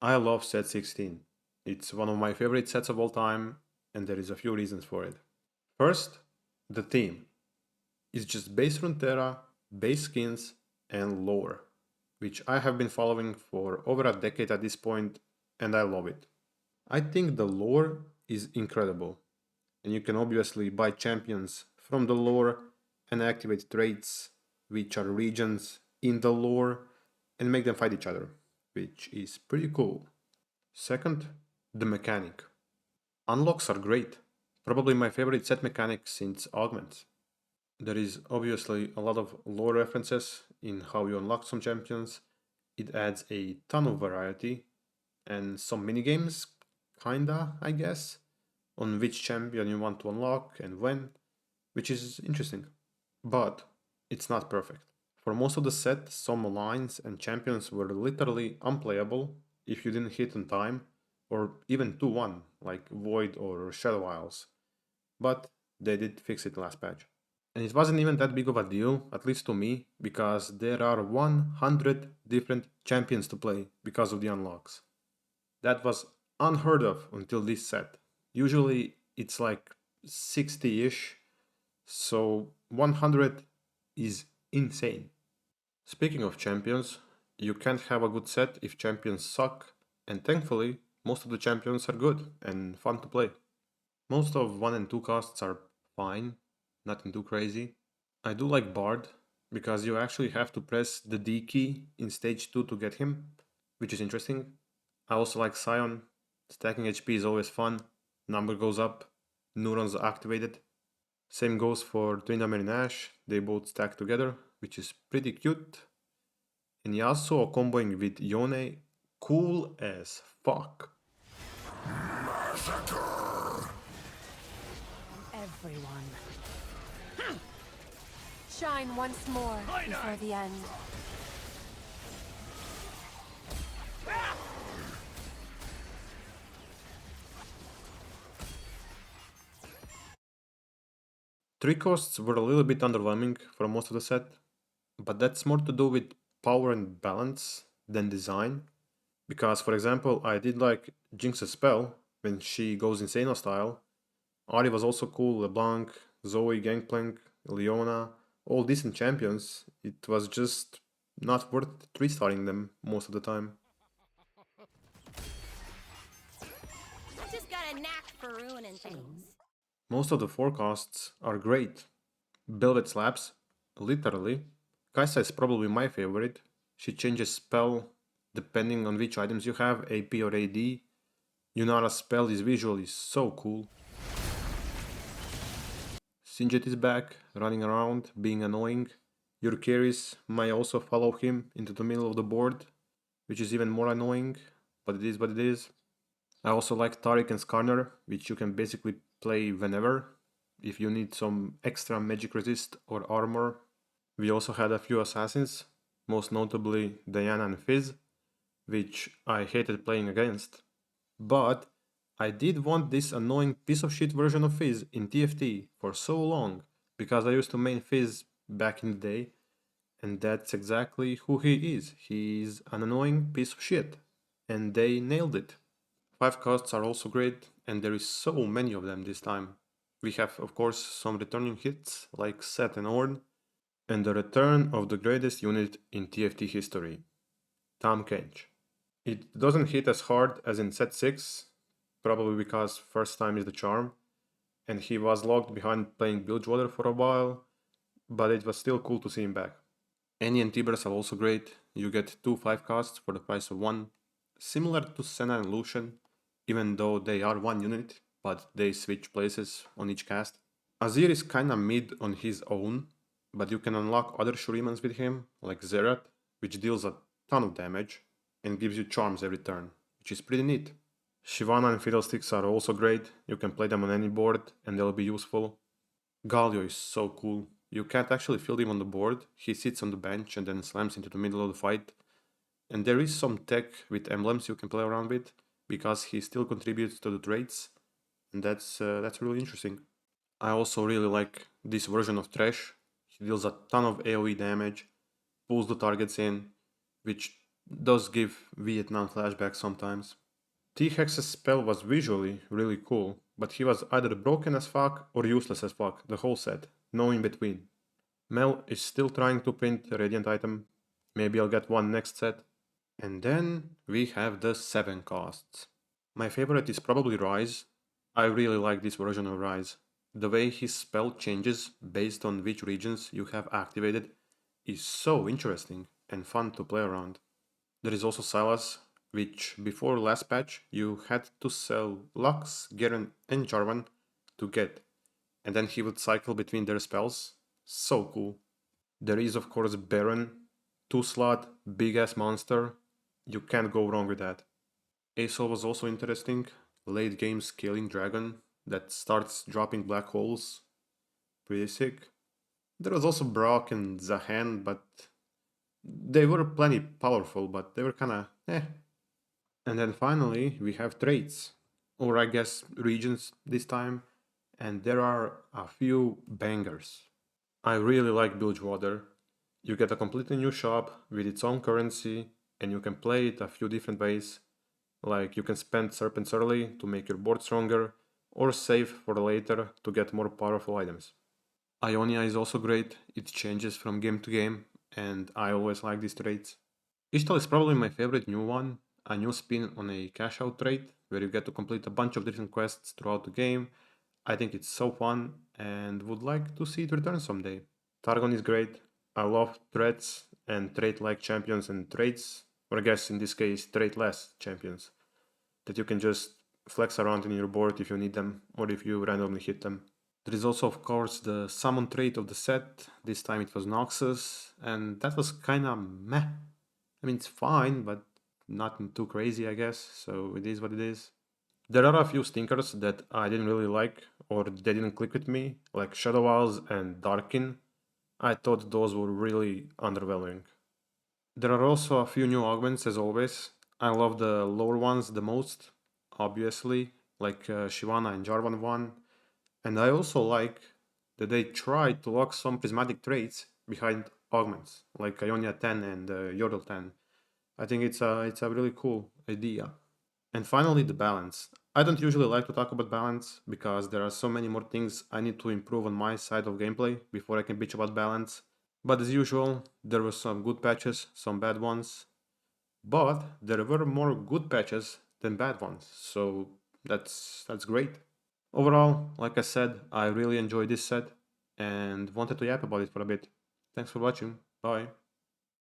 I love set 16. It's one of my favorite sets of all time, and there is a few reasons for it. First, the theme is just base Runeterra, base skins, and lore, which I have been following for over a decade at this point, and I love it. I think the lore is incredible, and you can obviously buy champions from the lore and activate traits, which are regions in the lore, and make them fight each other, which is pretty cool. Second, the mechanic. Unlocks are great. Probably my favorite set mechanic since augments. There is obviously a lot of lore references in how you unlock some champions. It adds a ton of variety and some minigames, kinda, I guess, on which champion you want to unlock and when, which is interesting. But it's not perfect. For most of the set, some lines and champions were literally unplayable if you didn't hit on time, or even 2-1, like Void or Shadow Isles. But they did fix it last patch. And it wasn't even that big of a deal, at least to me, because there are 100 different champions to play because of the unlocks. That was unheard of until this set. Usually it's like 60-ish, so 100 is insane. Speaking of champions, you can't have a good set if champions suck, and thankfully, most of the champions are good and fun to play. Most of 1 and 2 costs are fine, nothing too crazy. I do like Bard, because you actually have to press the D key in stage 2 to get him, which is interesting. I also like Sion, stacking HP is always fun, number goes up, neurons are activated. Same goes for Tryndamere and Ashe, they both stack together, which is pretty cute. And Yasuo comboing with Yone, cool as fuck. Everyone. Shine once more before the end. Three costs were a little bit underwhelming for most of the set, but that's more to do with power and balance than design. Because, for example, I did like Jinx's spell when she goes insane style. Ahri was also cool, LeBlanc, Zoe, Gangplank, Leona, all decent champions. It was just not worth 3-starring them most of the time. Just got a knack for ruining things. Most of the forecasts are great. Velvet Slaps, literally. Kaisa is probably my favorite. She changes spell depending on which items you have, AP or AD. Yunara's spell is visually so cool. Singed is back, running around, being annoying. Your carries might also follow him into the middle of the board, which is even more annoying, but it is what it is. I also like Taric and Skarner, which you can basically play whenever, if you need some extra magic resist or armor. We also had a few assassins, most notably Diana and Fizz, which I hated playing against. But I did want this annoying piece of shit version of Fizz in TFT for so long, because I used to main Fizz back in the day, and that's exactly who he is. He's an annoying piece of shit, and they nailed it. 5 costs are also great, and there is so many of them this time. We have, of course, some returning hits like Set and Ornn, and the return of the greatest unit in TFT history, Tahm Kench. It doesn't hit as hard as in Set 6, probably because first time is the charm, and he was locked behind playing Bilgewater for a while, but it was still cool to see him back. Annie and Tibers are also great, you get 2 5 costs for the price of 1, similar to Senna and Lucian, even though they are one unit, but they switch places on each cast. Azir is kinda mid on his own, but you can unlock other Shurimans with him, like Zerat, which deals a ton of damage and gives you charms every turn, which is pretty neat. Shyvana and Fiddlesticks are also great, you can play them on any board and they'll be useful. Galio is so cool. You can't actually field him on the board, he sits on the bench and then slams into the middle of the fight. And there is some tech with emblems you can play around with, because he still contributes to the traits, and that's really interesting. I also really like this version of Thresh. He deals a ton of AoE damage, pulls the targets in, which Does give Vietnam flashbacks sometimes. T-Hex's spell was visually really cool, but he was either broken as fuck or useless as fuck the whole set, no in between. Mel is still trying to print a Radiant item, maybe I'll get one next set. And then we have the 7 costs. My favorite is probably Rise. I really like this version of Rise. The way his spell changes based on which regions you have activated is so interesting and fun to play around. There is also Sylas, which before last patch you had to sell Lux, Garen and Jarvan to get, and then he would cycle between their spells. So cool. There is of course Baron, 2-slot, big ass monster. You can't go wrong with that. Aesol was also interesting, late game scaling dragon that starts dropping black holes. Pretty sick. There was also Brock and Zahan, but they were plenty powerful, but they were kinda eh. And then finally we have traits, or I guess regions this time, and there are a few bangers. I really like Bilgewater. You get a completely new shop with its own currency, and you can play it a few different ways. Like you can spend serpents early to make your board stronger, or save for later to get more powerful items. Ionia is also great, it changes from game to game, and I always like these traits. Ishtal is probably my favorite new one, a new spin on a cash out trait, where you get to complete a bunch of different quests throughout the game. I think it's so fun, and would like to see it return someday. Targon is great, I love threats and trait-like champions and traits, or I guess in this case trait-less champions, that you can just flex around in your board if you need them, or if you randomly hit them. There is also of course the summon trait of the set, this time it was Noxus, and that was kinda meh. I mean it's fine, but nothing too crazy I guess, so it is what it is. There are a few stinkers that I didn't really like, or they didn't click with me, like Shadow Owls and Darkin. I thought those were really underwhelming. There are also a few new augments as always. I love the lower ones the most, obviously, like Shyvana and Jarvan 1. And I also like that they tried to lock some prismatic traits behind augments, like Ionia 10 and Yordle 10. I think it's a really cool idea. And finally, the balance. I don't usually like to talk about balance because there are so many more things I need to improve on my side of gameplay before I can bitch about balance. But as usual, there were some good patches, some bad ones. But there were more good patches than bad ones, so that's great. Overall, like I said, I really enjoyed this set and wanted to yap about it for a bit. Thanks for watching. Bye.